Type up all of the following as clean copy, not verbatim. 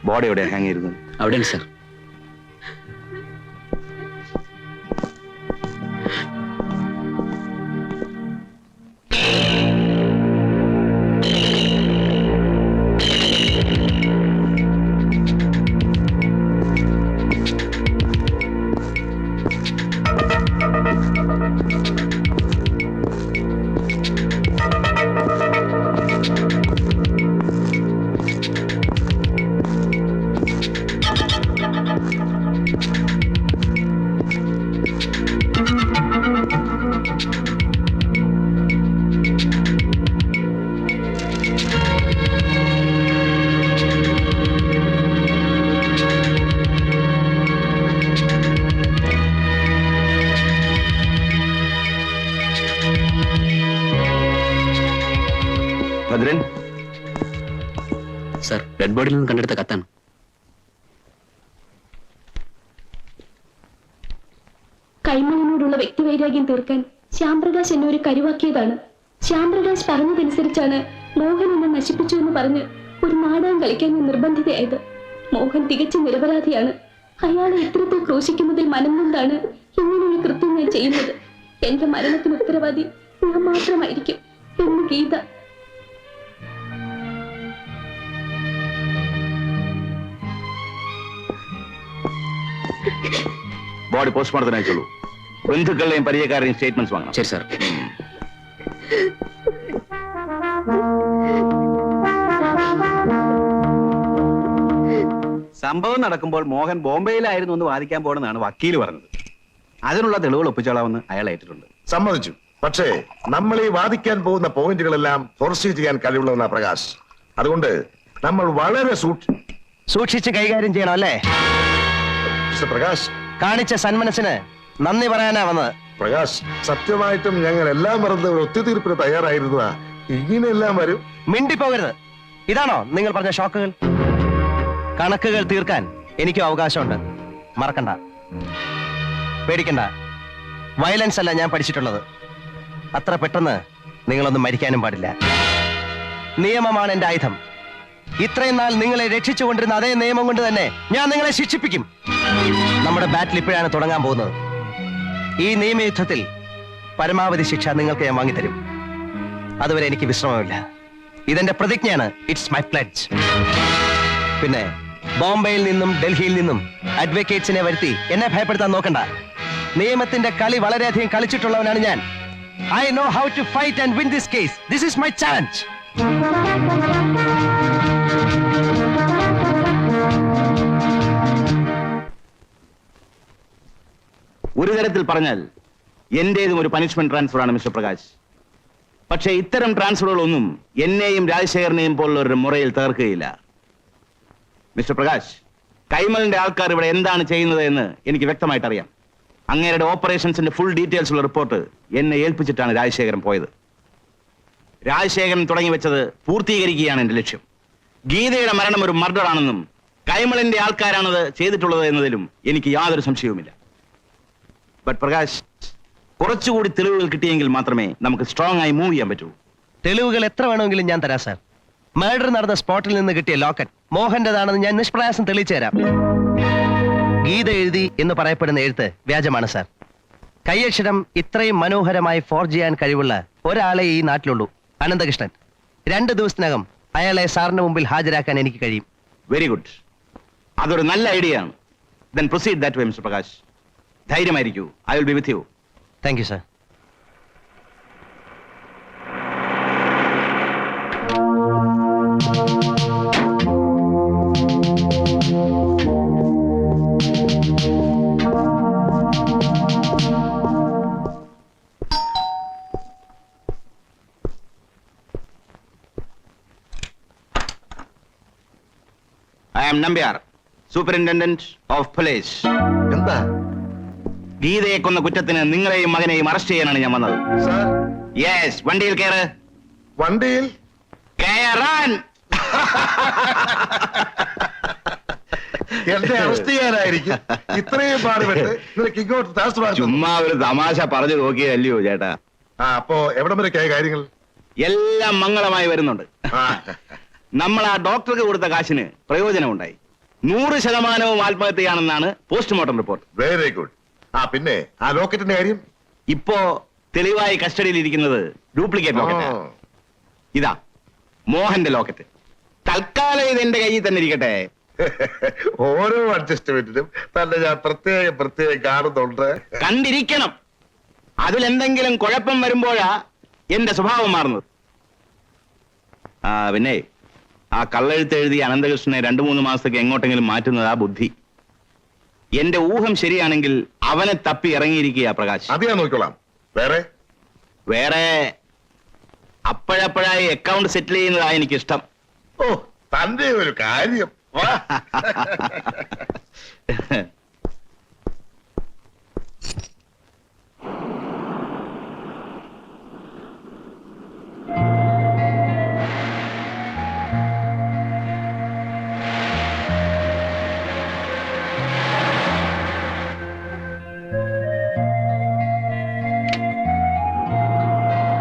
Body എവിടെ hang ചെയ്തിരുന്നത്? അവിടെയാണ് സാർ. ഭദ്രൻ സാർ, ഡെഡ് ബോഡിയിൽ നിന്ന് കണ്ടെടുത്ത കത്താണ്. കൈമളിനോടുള്ള വ്യക്തിവൈരാഗ്യം തീർക്കാൻ ശ്യാംപ്രകാശ് എന്നെ ഒരു കരുവാക്കിയതാണ്. ശ്യാംപ്രകാശ് പറഞ്ഞതനുസരിച്ചാണ് മോഹൻ എന്നെ നശിപ്പിച്ചു എന്ന് പറഞ്ഞ് ഒരു നാടകം കളിക്കാൻ ഞാൻ നിർബന്ധിതയായത്. മോഹൻ തികച്ചും നിരപരാധിയാണ്. അയാളെ ഇത്തരത്തിൽ ക്രൂശിക്കുന്നതിൽ മനം കൊണ്ടാണ് ഇങ്ങനൊരു കൃത്യം ഞാൻ ചെയ്യുന്നത്. എന്റെ മരണത്തിന് ഉത്തരവാദി ഞാൻ മാത്രമായിരിക്കും എന്ന് ഗീത. ബോഡി പോസ്റ്റ്മോർട്ടത്തിന് അയച്ചോളൂ. ബന്ധുക്കളുടെയും പരിചയക്കാരുടെയും സ്റ്റേറ്റ്മെന്റ്സ് വാങ്ങണം. ശരി സാർ. സംഭവം നടക്കുമ്പോൾ മോഹൻ ബോംബെയിലായിരുന്നു എന്ന് വാദിക്കാൻ പോണെന്നാണ് വക്കീല് പറഞ്ഞത്. അതിനുള്ള തെളിവുകൾ ഒപ്പിച്ചോളാമെന്ന് അയാൾ ഏറ്റിട്ടുണ്ട്. സമ്മതിച്ചു. പക്ഷേ നമ്മൾ ഈ വാദിക്കാൻ പോകുന്ന പോയിന്റുകളെല്ലാം ഫോർസീവ് ചെയ്യാൻ കഴിവുള്ളവനാ പ്രകാശ്. അതുകൊണ്ട് നമ്മൾ വളരെ സൂക്ഷിച്ച് കൈകാര്യം ചെയ്യണം അല്ലേ? പ്രകാശ് കാണിച്ച സന്മനസ്സിന് നന്ദി പറയാനാ വന്നത്. പ്രകാശ്, സത്യമായിട്ടും ഞങ്ങൾ എല്ലാം മറന്ന് ഒരു ഒത്തുതീർപ്പിന് തയ്യാറായിരുന്നതാ. ഇങ്ങനെയെല്ലാം വരും. മിണ്ടിപ്പോകരുത്. ഇതാണോ നിങ്ങൾ പറഞ്ഞ ഷോക്കുകൾ? കണക്കുകൾ തീർക്കാൻ എനിക്കും അവകാശമുണ്ട്. മറക്കണ്ട, പേടിക്കണ്ട. വയലൻസ് അല്ല ഞാൻ പഠിച്ചിട്ടുള്ളത്. അത്ര പെട്ടെന്ന് നിങ്ങളൊന്നും മരിക്കാനും പാടില്ല. നിയമമാണ് എന്റെ ആയുധം. ഇത്രയും നാൾ നിങ്ങളെ രക്ഷിച്ചുകൊണ്ടിരുന്ന അതേ നിയമം കൊണ്ട് തന്നെ ഞാൻ നിങ്ങളെ ശിക്ഷിപ്പിക്കും. നമ്മുടെ ബാറ്റിൽ ഇപ്പോഴാണ് തുടങ്ങാൻ പോകുന്നത്. ഈ നിയമയുദ്ധത്തിൽ പരമാവധി ശിക്ഷ നിങ്ങൾക്ക് ഞാൻ വാങ്ങിത്തരും. അതുവരെ എനിക്ക് വിശ്രമമില്ല. ഇതെന്റെ പ്രതിജ്ഞയാണ്. It's my pledge. പിന്നെ ബോംബെയിൽ നിന്നും ഡൽഹിയിൽ നിന്നും അഡ്വക്കേറ്റ്സിനെ വരുത്തി എന്നെ ഭയപ്പെടുത്താൻ നോക്കണ്ട. നിയമത്തിന്റെ കളി വളരെയധികം കളിച്ചിട്ടുള്ളവനാണ് ഞാൻ. I know how to fight and win this case. This is my challenge. ഒരു തരത്തിൽ പറഞ്ഞാൽ എന്റേതും ഒരു പനിഷ്മെന്റ് ട്രാൻസ്ഫർ ആണ് മിസ്റ്റർ പ്രകാശ്. പക്ഷേ ഇത്തരം ട്രാൻസ്ഫറുകളൊന്നും എന്നെയും രാജശേഖരനെയും പോലുള്ളവരുടെ മുറയിൽ തകർക്കുകയില്ല. മിസ്റ്റർ പ്രകാശ്, കൈമലിന്റെ ആൾക്കാർ ഇവിടെ എന്താണ് ചെയ്യുന്നത് എന്ന് എനിക്ക് വ്യക്തമായിട്ട് അറിയാം. അങ്ങേരുടെ ഓപ്പറേഷൻസിന്റെ ഫുൾ ഡീറ്റെയിൽസ് ഉള്ള റിപ്പോർട്ട് എന്നെ ഏൽപ്പിച്ചിട്ടാണ് രാജശേഖരൻ പോയത്. രാജശേഖരൻ തുടങ്ങി വെച്ചത് പൂർത്തീകരിക്കുകയാണ് എന്റെ ലക്ഷ്യം. ഗീതയുടെ മരണം ഒരു മർഡർ ആണെന്നും കൈമളിന്റെ ആൾക്കാരാണത് ചെയ്തിട്ടുള്ളത് എന്നതിലും എനിക്ക് യാതൊരു സംശയവുമില്ല. ബട്ട് പ്രകാശ്, കുറച്ചുകൂടി തെളിവുകൾ കിട്ടിയെങ്കിൽ മാത്രമേ നമുക്ക് സ്ട്രോങ് ആയി മൂവ് ചെയ്യാൻ പറ്റൂ. തെളിവുകൾ എത്ര വേണമെങ്കിലും ഞാൻ തരാം സാർ. മർഡർ നടന്ന സ്പോട്ടിൽ നിന്ന് കിട്ടിയ ലോക്കറ്റ് മോഹന്റേതാണെന്ന് ഞാൻ നിഷ്പ്രയാസം തെളിയിച്ചു തരാം. ഗീത എഴുതി എന്ന് പറയപ്പെടുന്ന എഴുത്ത് വ്യാജമാണ് സാർ. കൈയക്ഷരം ഇത്രയും മനോഹരമായി ഫോർജ് ചെയ്യാൻ കഴിവുള്ള ഒരാളെ ഈ നാട്ടിലുള്ളൂ, അനന്തകൃഷ്ണൻ. 2 ദിവസത്തിനകം അയാളെ സാറിന്റെ മുമ്പിൽ ഹാജരാക്കാൻ എനിക്ക് കഴിയും. Very good. അതൊരു നല്ല ഐഡിയ ആണ്. Then proceed that way mister Prakash. ധൈര്യമായിരിക്കൂ. I will be with you. Thank you sir. I am Nambiar, superintendent of police. എന്താ ഗീതയെ കൊന്ന കുറ്റത്തിന് നിങ്ങളെയും മകനെയും അറസ്റ്റ് ചെയ്യാനാണ് ഞാൻ വന്നത്. സാർ? യെസ്, വണ്ടിയിൽ കയറ്. വണ്ടിയിൽ കയറാൻ. എന്നെ അറസ്റ്റ് ചെയ്യാനായിരിക്കും ഇത്രയും പാടുപെട്ട് നിനക്ക് ഇങ്ങോട്ട് ട്രാൻസ്ഫർ ആക്കുന്നു. ചുമ്മാ ഒരു തമാശ പറഞ്ഞു നോക്കിയല്ലയോ ചേട്ടാ. അപ്പോ എവിടം വരെയൊക്കെയായ കാര്യങ്ങൾ? എല്ലാം മംഗളമായി വരുന്നുണ്ട്. ആ, നമ്മൾ ആ ഡോക്ടർക്ക് കൊടുത്ത കാശിന് പ്രയോജനമുണ്ടായി. 100% ആത്മഹത്യയാണെന്നാണ് പോസ്റ്റ്മോർട്ടം റിപ്പോർട്ട്. Very good. പിന്നെ ആ ലോക്കറ്റിന്റെ കാര്യം? ഇപ്പോ തെളിവായി കസ്റ്റഡിയിൽ ഇരിക്കുന്നത് ഡ്യൂപ്ലിക്കേറ്റ് ലോക്കറ്റ്. ആ. ഇതാ മോഹന്റെ ലോക്കറ്റ്. തൽക്കാലം ഇത് എന്റെ കയ്യിൽ തന്നെ ഇരിക്കട്ടെ. ഓരോ അഡ്ജസ്റ്റ്മെന്റിനും തന്നെ ഞാൻ പ്രത്യേകം കാണുന്നുണ്ട്. കണ്ടിരിക്കണം. അതിലെന്തെങ്കിലും കുഴപ്പം വരുമ്പോഴാ എന്റെ സ്വഭാവം മാറുന്നത്. പിന്നെ ആ കള്ളെഴുത്ത് എഴുതി അനന്തകൃഷ്ണനെ 2-3 മാസത്തേക്ക് എങ്ങോട്ടെങ്കിലും മാറ്റുന്നതാ ബുദ്ധി. എന്റെ ഊഹം ശരിയാണെങ്കിൽ അവനെ തപ്പി ഇറങ്ങിയിരിക്കുക പ്രകാശ്. അത് ഞാൻ നോക്കിക്കോളാം. വേറെ അപ്പോഴപ്പോഴായി അക്കൗണ്ട് സെറ്റിൽ ചെയ്യുന്നതാ എനിക്കിഷ്ടം. ഓ, തന്റെ ഒരു കാര്യം. വാ.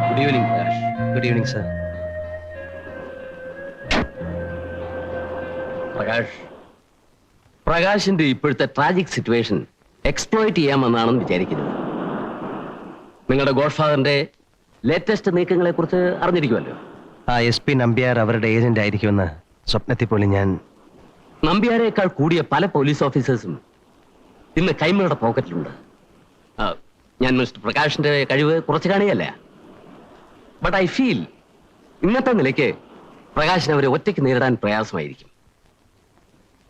Good evening Prakash. Good evening sir. പ്രകാശിന്റെ ഇപ്പോഴത്തെ ട്രാജിക് സിറ്റുവേഷൻ എക്സ്പ്ലോയിറ്റ് ചെയ്യാമെന്നാണെന്ന് വിചാരിക്കുന്നത്. നിങ്ങളുടെ ഗോഡ് ഫാദറിന്റെ ലേറ്റസ്റ്റ് നീക്കങ്ങളെ കുറിച്ച് അറിഞ്ഞിരിക്കുമല്ലോ. ആ SP നമ്പ്യാർ അവരുടെ ഏജന്റ് ആയിരിക്കുമെന്ന് സ്വപ്നത്തിൽ പോലും ഞാൻ. നമ്പ്യാരേക്കാൾ കൂടിയ പല പോലീസ് ഓഫീസേഴ്സും ഇന്ന് കൈമളുടെ പോക്കറ്റിലുണ്ട്. ഞാൻ മിസ്റ്റർ പ്രകാശിന്റെ കഴിവ് കുറച്ച് കാണുകയല്ല. ബട്ട് ഐ ഫീൽ ഇന്നത്തെ നിലയ്ക്ക് പ്രകാശിനെ അവരെ ഒറ്റയ്ക്ക് നേരിടാൻ പ്രയാസമായിരിക്കും.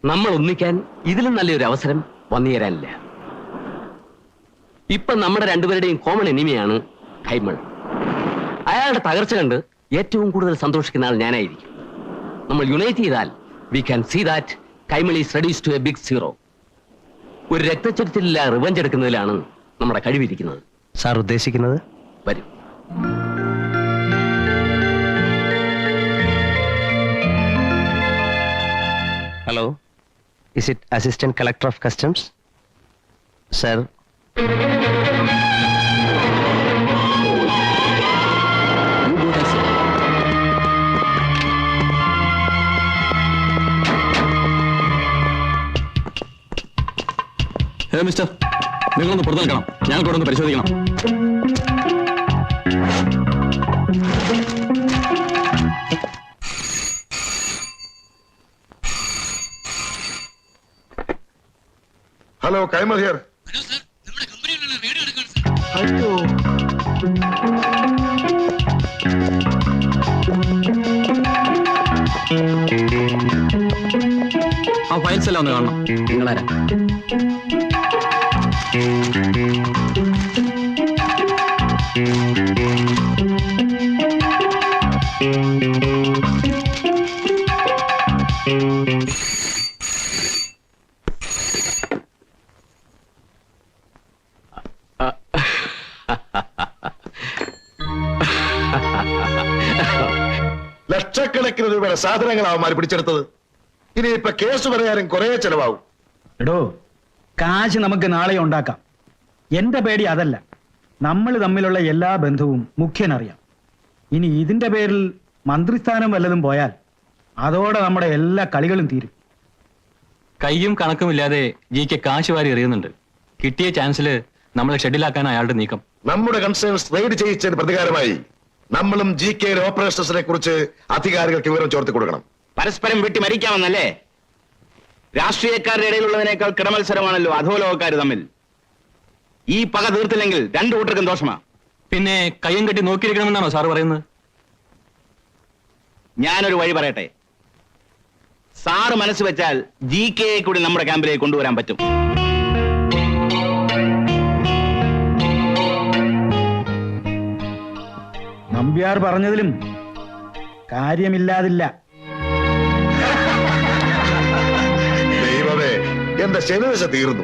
നമ്മൾ ഒന്നിക്കാൻ ഇതിലും നല്ലൊരു അവസരം വന്നു തരാനില്ല. ഇപ്പൊ നമ്മുടെ രണ്ടുപേരുടെയും കോമൺ എനിമിയാണ് കൈമൾ. അയാളുടെ തകർച്ച കണ്ട് ഏറ്റവും കൂടുതൽ സന്തോഷിക്കുന്ന ആൾ ഞാനായിരിക്കും. നമ്മൾ യുണൈറ്റ് ചെയ്താൽ we can see that Kaimal is reduced to a big zero. ഒരു രക്തച്ചൊരിച്ചിലില്ല റിവഞ്ച് എടുക്കുന്നതിലാണ് നമ്മുടെ കഴിവിരിക്കുന്നത്. സാർ ഉദ്ദേശിക്കുന്നത്? വരും. Hello, is it assistant collector of customs? Sir, mister, നിങ്ങളൊന്ന് പുറത്തു നിൽക്കണം. ഞങ്ങൾക്ക് ഇവിടെ ഒന്ന് പരിശോധിക്കണം. Hello, Kaimal here. അയ്യോ, ആ ഫയൽസ് എല്ലാം ഒന്ന് കാണണം. നിങ്ങളാരാ? ലക്ഷക്കണക്കിന് രൂപയുടെ സാധനങ്ങൾ അവന്മാർ പിടിച്ചെടുത്തത്. ഇനിയിപ്പൊ കേസ് പറയാനും കുറെ ചെലവാകും. എടോ, കാശ് നമുക്ക് നാളെ ഉണ്ടാക്കാം. എന്റെ പേടി അതല്ല. നമ്മൾ തമ്മിലുള്ള എല്ലാ ബന്ധവും മുഖ്യനറിയാം. ഇനി ഇതിന്റെ പേരിൽ മന്ത്രിസ്ഥാനം വല്ലതും പോയാൽ അതോടെ നമ്മുടെ എല്ലാ കളികളും തീരും. കയ്യും കണക്കുമില്ലാതെ ജിക്ക് കാശ് വാരി എറിയുന്നുണ്ട്. കിട്ടിയ ചാൻസില് നമ്മളെ ഷെഡിലാക്കാൻ അയാളുടെ നീക്കം. നമ്മുടെ കൺസേൺസ് റെയ്ഡ് ചെയ്യിച്ചതിന് പ്രതികാരമായി നമ്മളും GK ഓപ്പറേഷൻസിനെ കുറിച്ച് അധികാരികൾക്ക് വിവരം ചോർത്തി കൊടുക്കണം. പരസ്പരം വെട്ടി മരിക്കാമെന്നല്ലേ? രാഷ്ട്രീയക്കാരുടെ ഇടയിലുള്ളതിനേക്കാൾ കിടമത്സരമാണല്ലോ അധോലോകക്കാർ തമ്മിൽ. ഈ പക തീർത്തില്ലെങ്കിൽ രണ്ടു കൂട്ടർക്കും ദോഷമാ. പിന്നെ കയ്യും കെട്ടി നോക്കിയിരിക്കണമെന്നാണോ സാറ് പറയുന്നത്? ഞാനൊരു വഴി പറയട്ടെ. സാറ് മനസ്സ് വെച്ചാൽ GK കൂടി നമ്മുടെ ക്യാമ്പിലേക്ക് കൊണ്ടുവരാൻ പറ്റും. നമ്പ്യാർ പറഞ്ഞതിലും കാര്യമില്ലാതില്ല. ദൈവമേ, എന്റെ ശനിദശ തീർന്നു.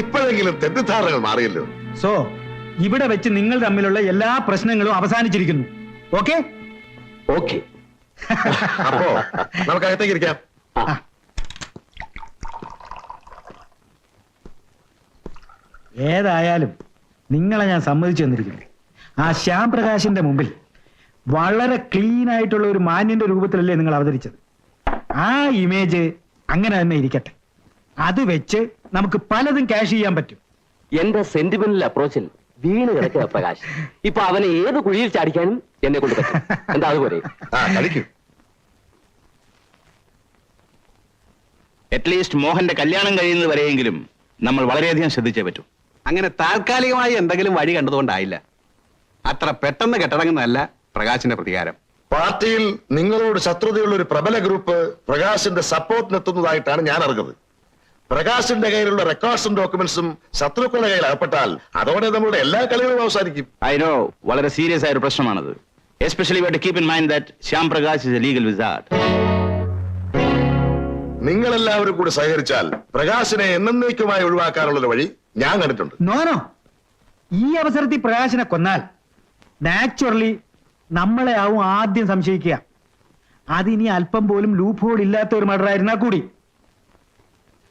ഇപ്പോഴെങ്കിലും തെറ്റിദ്ധാരണകൾ മാറിയല്ലോ. സോ ഇവിടെ വെച്ച് നിങ്ങൾ തമ്മിലുള്ള എല്ലാ പ്രശ്നങ്ങളും അവസാനിച്ചിരിക്കുന്നു. ഓക്കെ? ഓക്കെ. അപ്പോ നമുക്ക് അകത്തേക്ക് ഇരിക്കാം. ഏതായാലും നിങ്ങളെ ഞാൻ സമ്മതിച്ചു തന്നിരിക്കുന്നു. ആ ശ്യാം പ്രകാശിന്റെ മുമ്പിൽ വളരെ ക്ലീൻ ആയിട്ടുള്ള ഒരു മാന്യന്റെ രൂപത്തിലല്ലേ നിങ്ങൾ അവതരിച്ചത്. ആ ഇമേജ് അങ്ങനെ തന്നെ ഇരിക്കട്ടെ. അത് വെച്ച് നമുക്ക് പലതും ക്യാഷ് ചെയ്യാൻ പറ്റും. എന്റെ സെന്റിമെന്റൽ അപ്രോച്ചിൽ വീണ് കിടക്കുക പ്രകാശ്. ഇപ്പൊ അവനെ ഏത് കുഴിയിൽ ചാടിക്കാനും എന്നെ കൊണ്ട് പറ്റും. എന്താ അതുപോലെ? കളിക്കൂ. അറ്റ്ലീസ്റ്റ് മോഹന്റെ കല്യാണം കഴിയുന്നത് വരെയെങ്കിലും നമ്മൾ വളരെയധികം ശ്രദ്ധിച്ചേ പറ്റൂ. അങ്ങനെ താൽക്കാലികമായി എന്തെങ്കിലും വഴി കണ്ടതുകൊണ്ടായില്ല. അത്ര പെട്ടെന്ന് കെട്ടടങ്ങുന്നതല്ല പ്രകാശിന്റെ പ്രതികാരം. പാർട്ടിയിൽ നിങ്ങളോട് ശത്രുതയുള്ള ഒരു പ്രബല ഗ്രൂപ്പ് പ്രകാശിന്റെ സപ്പോർട്ടിനെത്തുന്നതായിട്ടാണ് ഞാൻ അറിഞ്ഞത്. പ്രകാശിന്റെ കയ്യിലുള്ള റെക്കോർഡ്സും ഡോക്യുമെന്റ്സും ശത്രുക്കളുടെ കയ്യിൽ അകപ്പെട്ടാൽ അതോടെ നമ്മളുടെ എല്ലാ കളികളും അവസാനിക്കും. ഐ നോ, വളരെ സീരിയസ് ആയ ഒരു പ്രശ്നമാണത്. Especially we have to keep in mind that Shyam Prakash is a legal wizard. നിങ്ങൾ എല്ലാവരും കൂടി സഹകരിച്ചാൽ പ്രകാശിനെ എന്നേക്കുമായി ഒഴിവാക്കാനുള്ള ഒരു വഴി ഞാൻ കണ്ടിട്ടുണ്ട്. നോനോ, ഈ അവസരത്തിൽ പ്രകാശിനെ കൊന്നാൽ നാച്ചുറലി നമ്മളെ ആവും ആദ്യം സംശയിക്കുക. അതിനി അല്പം പോലും ലൂപ്പ് ഹോൾ ഇല്ലാത്ത ഒരു മർഡർ ആയിരുന്നാൽ കൂടി.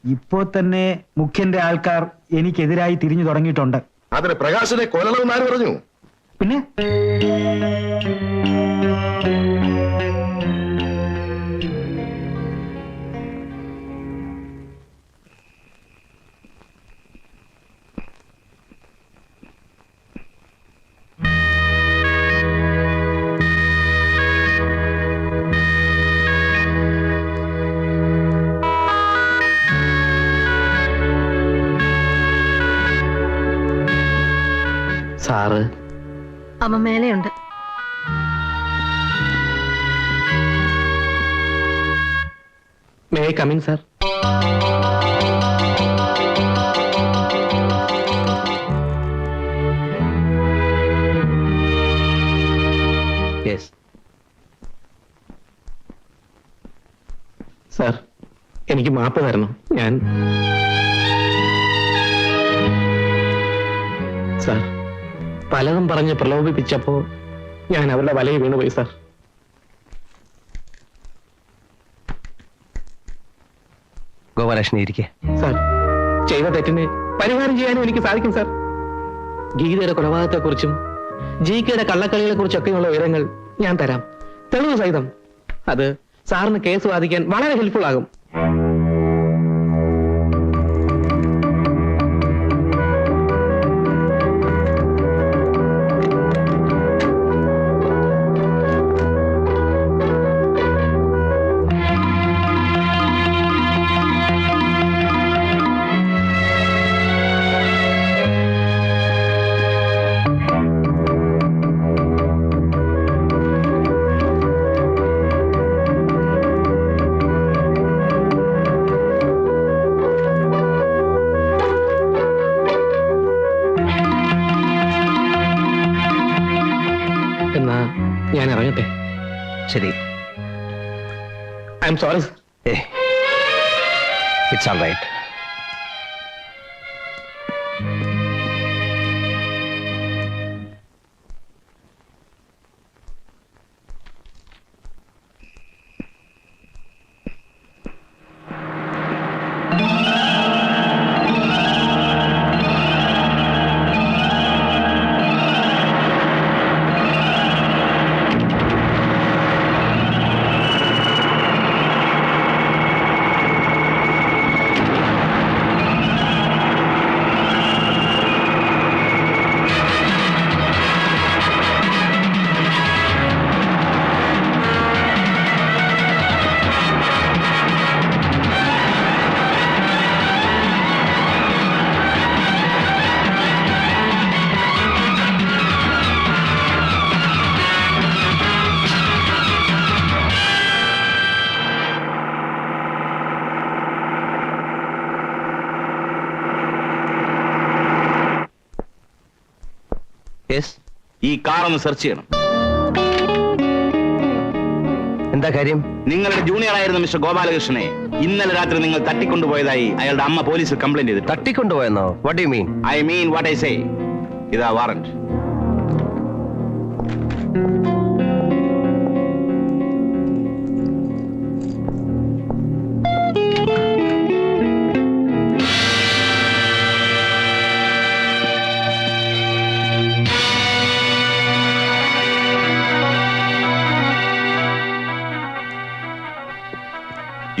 ഇപ്പോ തന്നെ മുഖ്യന്റെ ആൾക്കാർ എനിക്കെതിരായി തിരിഞ്ഞു തുടങ്ങിയിട്ടുണ്ട്. അതിന് പ്രകാശിനെ കൊല്ലണമെന്ന് ആര് പറഞ്ഞു? പിന്നെ സാറ് അമ്മ മേലെയുണ്ട്. May I come in sir? Yes sir, എനിക്ക് മാപ്പ് തരണം. ഞാൻ സാർ പലതും പറഞ്ഞ് പ്രലോഭിപ്പിച്ചപ്പോ ഞാൻ അവരുടെ വലയിൽ വീണുപോയി സാർ. ഗോപാലകൃഷ്ണൻ ഇരിക്കെ. സാർ, ചെയ്ത തെറ്റിന് പരിഹാരം ചെയ്യാനും എനിക്ക് സാധിക്കും സാർ. ഗീതയുടെ കൊലപാതകത്തെക്കുറിച്ചും ജികെയുടെ കള്ളക്കളികളെ കുറിച്ചൊക്കെയുള്ള വിവരങ്ങൾ ഞാൻ തരാം, തെളിവ് സഹിതം. അത് സാറിന് കേസ് വാദിക്കാൻ വളരെ ഹെൽപ്ഫുൾ ആകും. ഞാൻ ഇറങ്ങട്ടെ. ശരി. I am sorry. It's all right. ഈ കാർ ഒന്ന് സെർച്ച് ചെയ്യണം. എന്താ കാര്യം? നിങ്ങളുടെ ജൂനിയർ ആയിരുന്ന മിസ്റ്റർ ഗോപാലകൃഷ്ണനെ ഇന്നലെ രാത്രി നിങ്ങൾ തട്ടിക്കൊണ്ടുപോയതായി അയാളുടെ അമ്മ പോലീസിൽ കംപ്ലൈന്റ് ചെയ്തിട്ടുണ്ട്. തട്ടിക്കൊണ്ടുപോയെന്നോ? What you mean? I mean what I say. ഇതാ warrant.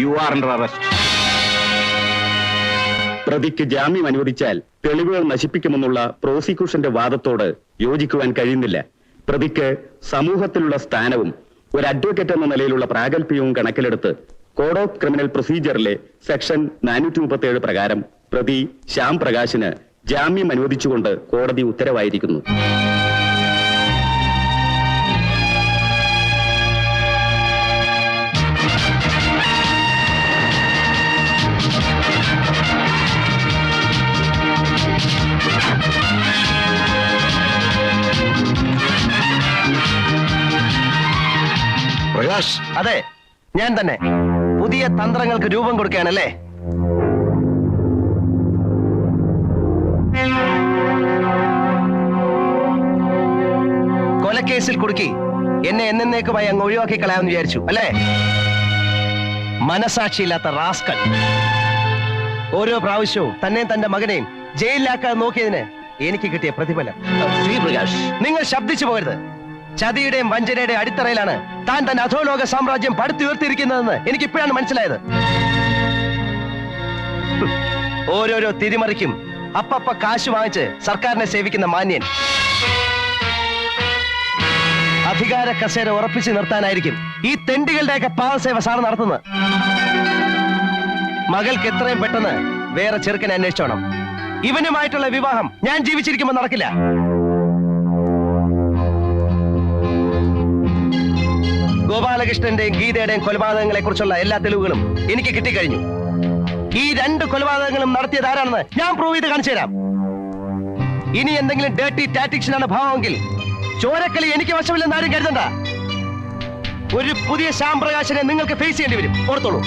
You are under arrest. പ്രതിക്ക് ജാമ്യം അനുവദിച്ചാൽ തെളിവുകൾ നശിപ്പിക്കുമെന്നുള്ള പ്രോസിക്യൂഷന്റെ വാദത്തോട് യോജിക്കുവാൻ കഴിയുന്നില്ല. പ്രതിക്ക് സമൂഹത്തിലുള്ള സ്ഥാനവും ഒരു അഡ്വക്കേറ്റ് എന്ന നിലയിലുള്ള പ്രാഗൽഭ്യവും കണക്കിലെടുത്ത് കോഡ് ഓഫ് ക്രിമിനൽ പ്രൊസീജിയറിലെ സെക്ഷൻ 437 പ്രകാരം പ്രതി ശ്യാം പ്രകാശിന് ജാമ്യം അനുവദിച്ചുകൊണ്ട് കോടതി ഉത്തരവായിരിക്കുന്നു. പ്രകാശ്, അതെ, ഞാൻ തന്നെ. പുതിയ തന്ത്രങ്ങൾക്ക് രൂപം കൊടുക്കുകയാണല്ലേ? കൊലക്കേസിൽ കുടുക്കി എന്നെ എന്നേക്കുമായി അങ്ങ് ഒഴിവാക്കി കളയാമെന്ന് വിചാരിച്ചു അല്ലേ? മനസാക്ഷിയില്ലാത്ത റാസ്കൽ. ഓരോ പ്രാവശ്യവും തന്നെയും തന്റെ മകനെയും ജയിലിലാക്കാൻ നോക്കിയതിന് എനിക്ക് കിട്ടിയ പ്രതിഫലം. ശ്രീ പ്രകാശ്, നിങ്ങൾ ശബ്ദിച്ചു പോകരുത്. ചതിയുടെയും വഞ്ചനയുടെയും അടിത്തറയിലാണ് താൻ തന്റെ അധോലോക സാമ്രാജ്യം പടുത്തുയർത്തിയിരിക്കുന്നതെന്ന് എനിക്ക് ഇപ്പോഴാണ് മനസ്സിലായത്. ഓരോരോ തിരിമറിക്കും അപ്പപ്പ കാശ് വാങ്ങിച്ച് സർക്കാരിനെ സേവിക്കുന്ന മാന്യൻ അധികാര കസേര ഉറപ്പിച്ചു നിർത്താനായിരിക്കും ഈ തെണ്ടികളുടെയൊക്കെ പാവസേവ സാർ നടത്തുന്നത്. മകൾക്ക് എത്രയും പെട്ടെന്ന് വേറെ ചെറുക്കനെ അന്വേഷിച്ചോണം. ഇവനുമായിട്ടുള്ള വിവാഹം ഞാൻ ജീവിച്ചിരിക്കുമ്പോൾ നടക്കില്ല. ഗോപാലകൃഷ്ണന്റെയും ഗീതയുടെയും കൊലപാതകങ്ങളെ കുറിച്ചുള്ള എല്ലാ തെളിവുകളും എനിക്ക് കിട്ടിക്കഴിഞ്ഞു. ഈ 2 കൊലപാതകങ്ങളും നടത്തിയത് ആരാണെന്ന് ഞാൻ പ്രൂവ് ചെയ്ത് കാണിച്ചു തരാം. ഇനി എന്തെങ്കിലും ഡേർട്ടി ടാറ്റിക്സിനാണ് ഭാവമെങ്കിൽ ചോരക്കളി എനിക്ക് വശമില്ലെന്ന് ആരും കരുതണ്ട. ഒരു പുതിയ ശ്യാം പ്രകാശനെ നിങ്ങൾക്ക് ഫേസ് ചെയ്യേണ്ടി വരും. ഓർത്തോളൂ.